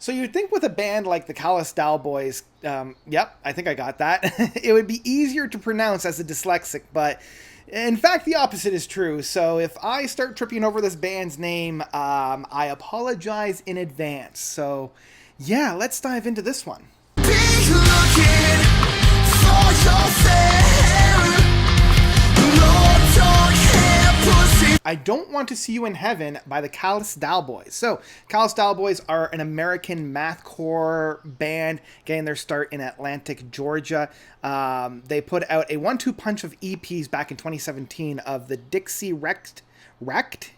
So you'd think with a band like the Callous Daoboys, yep, I think I got that, it would be easier to pronounce as a dyslexic, but in fact, the opposite is true. So if I start tripping over this band's name, I apologize in advance. So yeah, let's dive into this one. Be looking for yourself. Lord, don't care, pussy. I Don't Want to See You in Heaven by the Callous Daoboys. So, Callous Daoboys are an American mathcore band getting their start in Atlantic, Georgia. They put out a 1-2 punch of EPs back in 2017 of the Dixie Wrecked?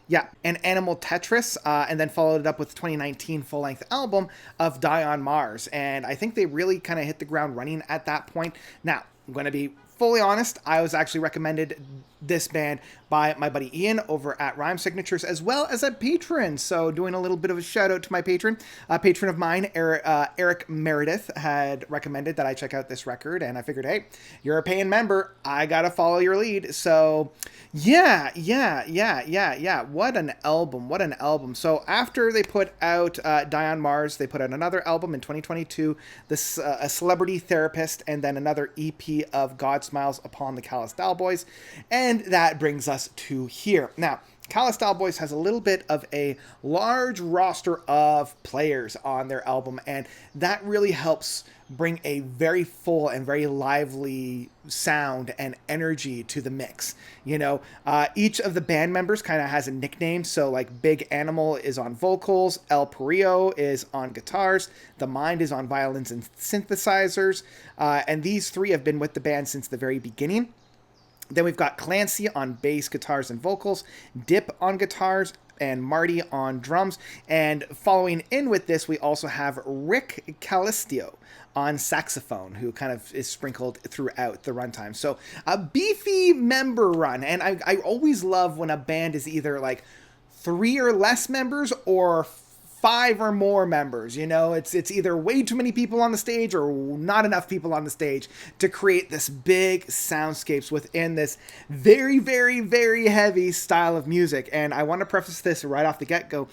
Yeah, and Animal Tetris, and then followed it up with 2019 full-length album of Die on Mars. And I think they really kind of hit the ground running at that point. Now, I'm going to be fully honest, I was actually recommended this band by my buddy Ian over at Rhyme Signatures, as well as a patron. So doing a little bit of a shout out to my patron. A patron of mine, Eric Meredith, had recommended that I check out this record, and I figured, hey, you're a paying member, I gotta follow your lead. So yeah. What an album. So after they put out Die on Mars, they put out another album in 2022, this A Celebrity Therapist, and then another EP of God Smiles Upon the Callous Daoboys. And that brings us to here. Now, Callous Daoboys has a little bit of a large roster of players on their album, and that really helps bring a very full and very lively sound and energy to the mix. You know, each of the band members kind of has a nickname. So like Big Animal is on vocals, El Perio is on guitars, The Mind is on violins and synthesizers, and these three have been with the band since the very beginning. Then we've got Clancy on bass, guitars, and vocals, Dip on guitars, and Marty on drums. And following in with this, we also have Rick Calistio on saxophone, who kind of is sprinkled throughout the runtime. So a beefy member run. And I always love when a band is either like 3 or less members or 5 or more members. You know, it's either way too many people on the stage or not enough people on the stage to create this big soundscapes within this very, very, very heavy style of music. And I want to preface this right off the get-go.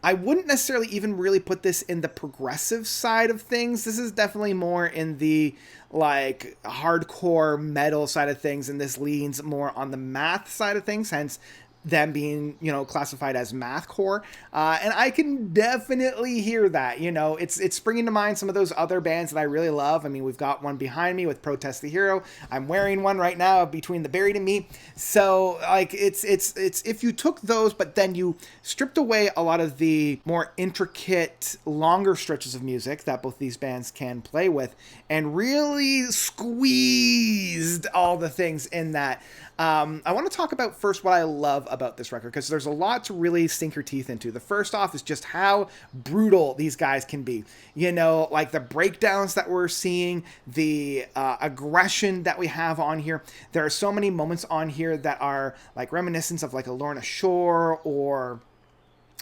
I wouldn't necessarily even really put this in the progressive side of things. This is definitely more in the like hardcore metal side of things, and this leans more on the math side of things, hence them being, you know, classified as mathcore. And I can definitely hear that, you know, it's bringing to mind some of those other bands that I really love. I mean, we've got one behind me with Protest the Hero. I'm wearing one right now between the Buried and Me. So like, it's if you took those, but then you stripped away a lot of the more intricate, longer stretches of music that both these bands can play with, and really squeezed all the things in that. I want to talk about first what I love about this record, because there's a lot to really sink your teeth into. The first off is just how brutal these guys can be. You know, like the breakdowns that we're seeing, the aggression that we have on here. There are so many moments on here that are like reminiscent of like a Lorna Shore, or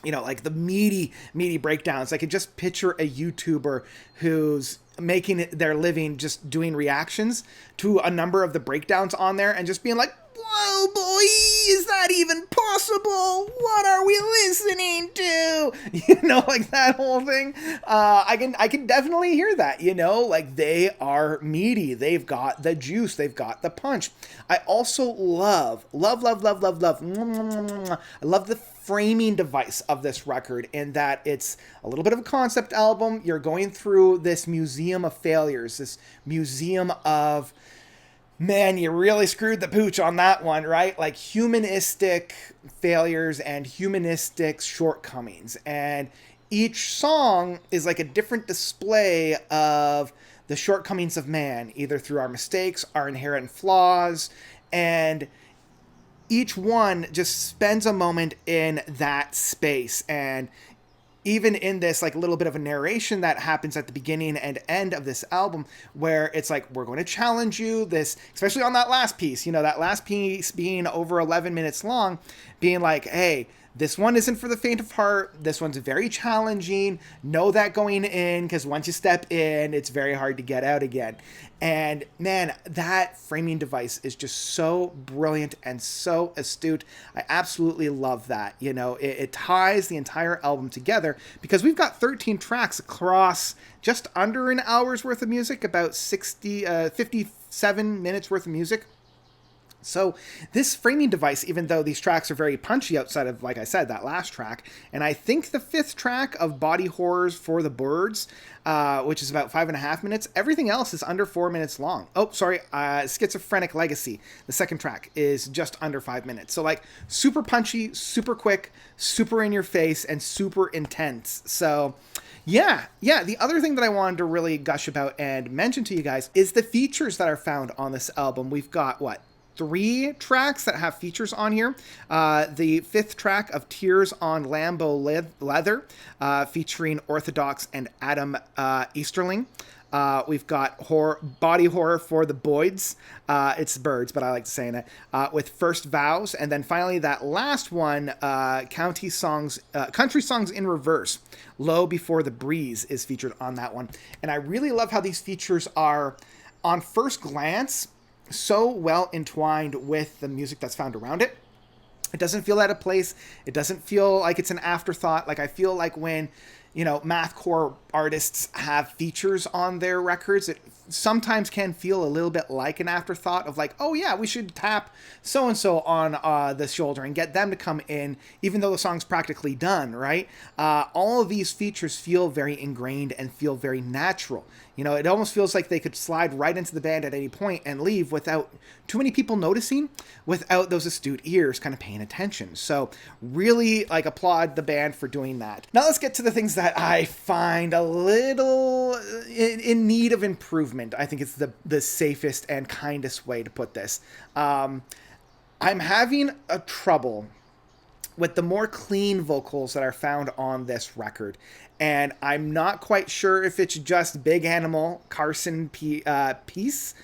you know, like the meaty breakdowns. I could just picture a YouTuber who's making their living just doing reactions to a number of the breakdowns on there and just being like, whoa, boy, is that even possible? What are we listening to? You know, like that whole thing. I can definitely hear that, you know, like they are meaty. They've got the juice. They've got the punch. I also love. I love the framing device of this record, in that it's a little bit of a concept album. You're going through this museum of failures, this museum of, man, you really screwed the pooch on that one, right? Like humanistic failures and humanistic shortcomings. And each song is like a different display of the shortcomings of man, either through our mistakes, our inherent flaws, and each one just spends a moment in that space. And even in this like little bit of a narration that happens at the beginning and end of this album, where it's like, we're going to challenge you, this, especially on that last piece, you know, that last piece being over 11 minutes long, being like, hey, This one isn't for the faint of heart. This one's very challenging. Know that going in, because once you step in, it's very hard to get out again. And man, that framing device is just so brilliant and so astute. I absolutely love that. You know, it ties the entire album together because we've got 13 tracks across just under an hour's worth of music, about 57 minutes worth of music. So this framing device, even though these tracks are very punchy outside of, like I said, that last track, and I think the 5th track of Body Horrors for the Birds, which is about 5.5 minutes, everything else is under 4 minutes long. Oh, sorry, Schizophrenic Legacy, the 2nd track, is just under 5 minutes. So like super punchy, super quick, super in your face, and super intense. So yeah. The other thing that I wanted to really gush about and mention to you guys is the features that are found on this album. We've got, 3 tracks that have features on here. The 5th track of Tears on Lambo Leather, featuring Orthodox and Adam Easterling. We've got Body Horror for the Boys. It's Birds, but I like saying it. With First Vows. And then finally that last one, Country Songs in Reverse. Low Before the Breeze is featured on that one. And I really love how these features are, on first glance, so well entwined with the music that's found around it. It doesn't feel out of place. It doesn't feel like it's an afterthought. Like I feel like when, mathcore artists have features on their records, it sometimes can feel a little bit like an afterthought of like, oh yeah, we should tap so-and-so on the shoulder and get them to come in, even though the song's practically done, right? All of these features feel very ingrained and feel very natural. It almost feels like they could slide right into the band at any point and leave without too many people noticing, without those astute ears kind of paying attention. So really applaud the band for doing that. Now let's get to the things that I find a little in need of improvement. I think it's the safest and kindest way to put this. I'm having a trouble with the more clean vocals that are found on this record. And I'm not quite sure if it's just Big Animal, Carson Peace,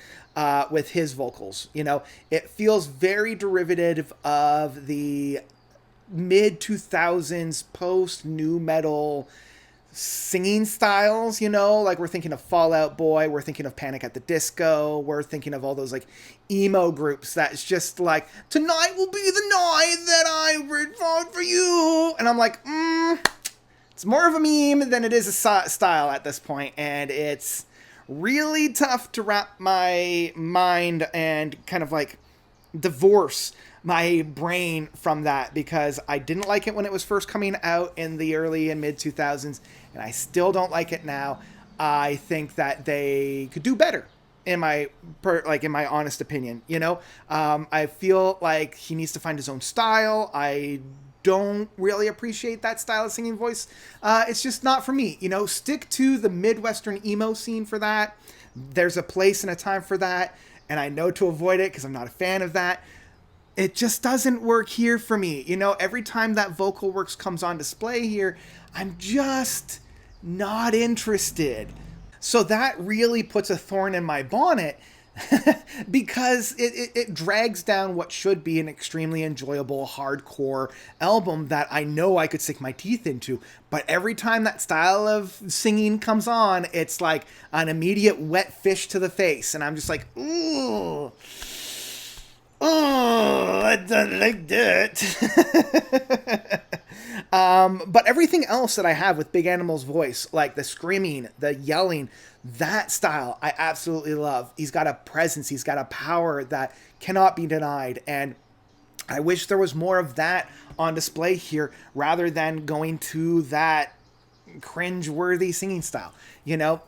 with his vocals. It feels very derivative of the mid-2000s post-nu metal singing styles, like we're thinking of Fall Out Boy, we're thinking of Panic at the Disco, we're thinking of all those emo groups that's just like, tonight will be the night that I fought for you. And I'm like, it's more of a meme than it is a style at this point, and it's really tough to wrap my mind and kind of divorce my brain from that, because I didn't like it when it was first coming out in the early and mid 2000s, and I still don't like it now. I think that they could do better, in my honest opinion. I feel like he needs to find his own style. I don't really appreciate that style of singing voice. It's just not for me. Stick to the Midwestern emo scene for that. There's a place and a time for that, and I know to avoid it because I'm not a fan of that. It just doesn't work here for me. Every time that vocal works comes on display here, I'm just not interested. So that really puts a thorn in my bonnet, because it drags down what should be an extremely enjoyable hardcore album that I know I could sink my teeth into. But every time that style of singing comes on, it's like an immediate wet fish to the face. And I'm just like, ooh. Oh, I don't like that. But everything else that I have with Big Animal's voice, like the screaming, the yelling, that style, I absolutely love. He's got a presence, he's got a power that cannot be denied, and I wish there was more of that on display here, rather than going to that cringe-worthy singing style.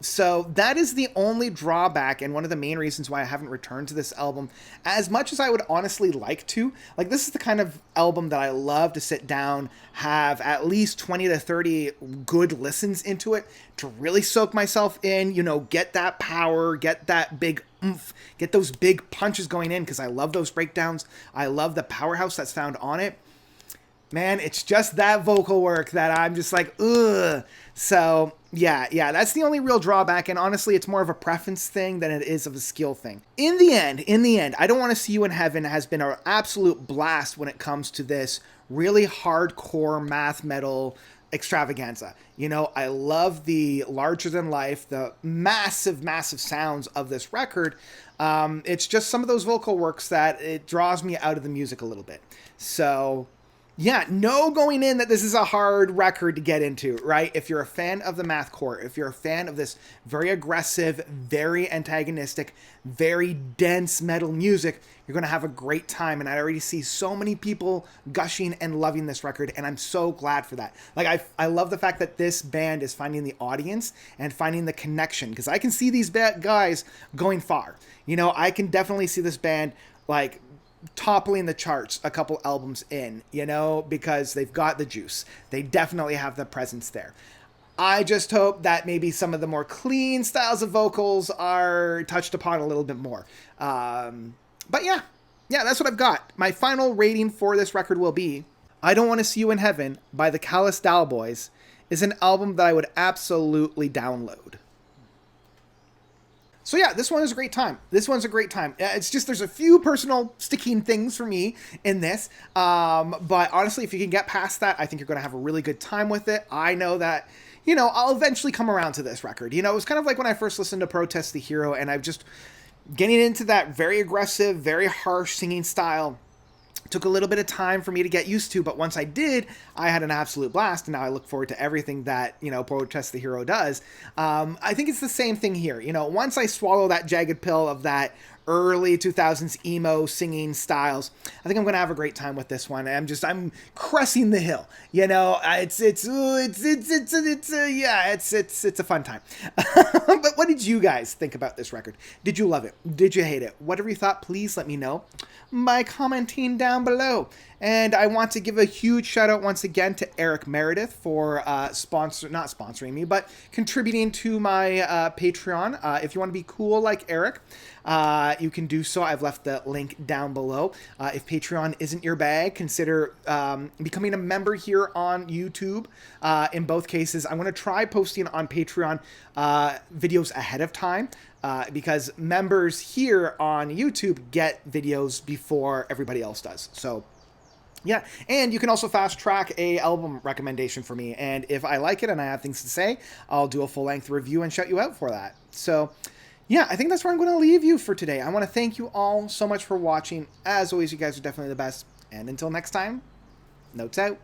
So that is the only drawback, and one of the main reasons why I haven't returned to this album as much as I would honestly like to. This is the kind of album that I love to sit down, have at least 20 to 30 good listens into it to really soak myself in, get that power, get that big oomph, get those big punches going in, because I love those breakdowns. I love the powerhouse that's found on it. Man, it's just that vocal work that I'm just like, ugh. So, yeah, that's the only real drawback, and honestly, it's more of a preference thing than it is of a skill thing. In the end, I Don't Want to See You in Heaven has been an absolute blast when it comes to this really hardcore math metal extravaganza. You know, I love the larger than life, the massive, massive sounds of this record. It's just some of those vocal works that it draws me out of the music a little bit. So yeah, no going in that this is a hard record to get into, right? If you're a fan of the mathcore, if you're a fan of this very aggressive, very antagonistic, very dense metal music, you're going to have a great time. And I already see so many people gushing and loving this record, and I'm so glad for that. Like, I love the fact that this band is finding the audience and finding the connection, because I can see these guys going far. You know, I can definitely see this band, like, toppling the charts a couple albums in, you know, because they've got the juice. They definitely have the presence there. I just hope that maybe some of the more clean styles of vocals are touched upon a little bit more. But yeah, that's what I've got. My final rating for this record will be I Don't Want to See You in Heaven by the Callous Daoboys is an album that I would absolutely download. So yeah, this one is a great time. This one's a great time. It's just there's a few personal sticking things for me in this. But honestly, if you can get past that, I think you're going to have a really good time with it. I know that, you know, I'll eventually come around to this record. You know, it was kind of like when I first listened to Protest the Hero, and I've just getting into that very aggressive, very harsh singing style. Took a little bit of time for me to get used to, but once I did, I had an absolute blast, and now I look forward to everything that, you know, Protest the Hero does. I think it's the same thing here. You know, once I swallow that jagged pill of that early 2000s emo singing styles, I think I'm going to have a great time with this one. I'm cresting the hill. You know, it's a fun time. But what did you guys think about this record? Did you love it? Did you hate it? Whatever you thought, please let me know by commenting down below. And I want to give a huge shout out once again to Eric Meredith for not sponsoring me, but contributing to my Patreon. If you want to be cool like Eric, you can do so. I've left the link down below. If Patreon isn't your bag, consider becoming a member here on YouTube. In both cases, I'm going to try posting on Patreon videos ahead of time. Because members here on YouTube get videos before everybody else does. So yeah, and you can also fast track a album recommendation for me, and if I like it and I have things to say, I'll do a full-length review and shout you out for that. So yeah, I think that's where I'm going to leave you for today. I want to thank you all so much for watching. As always, you guys are definitely the best, and until next time, notes out.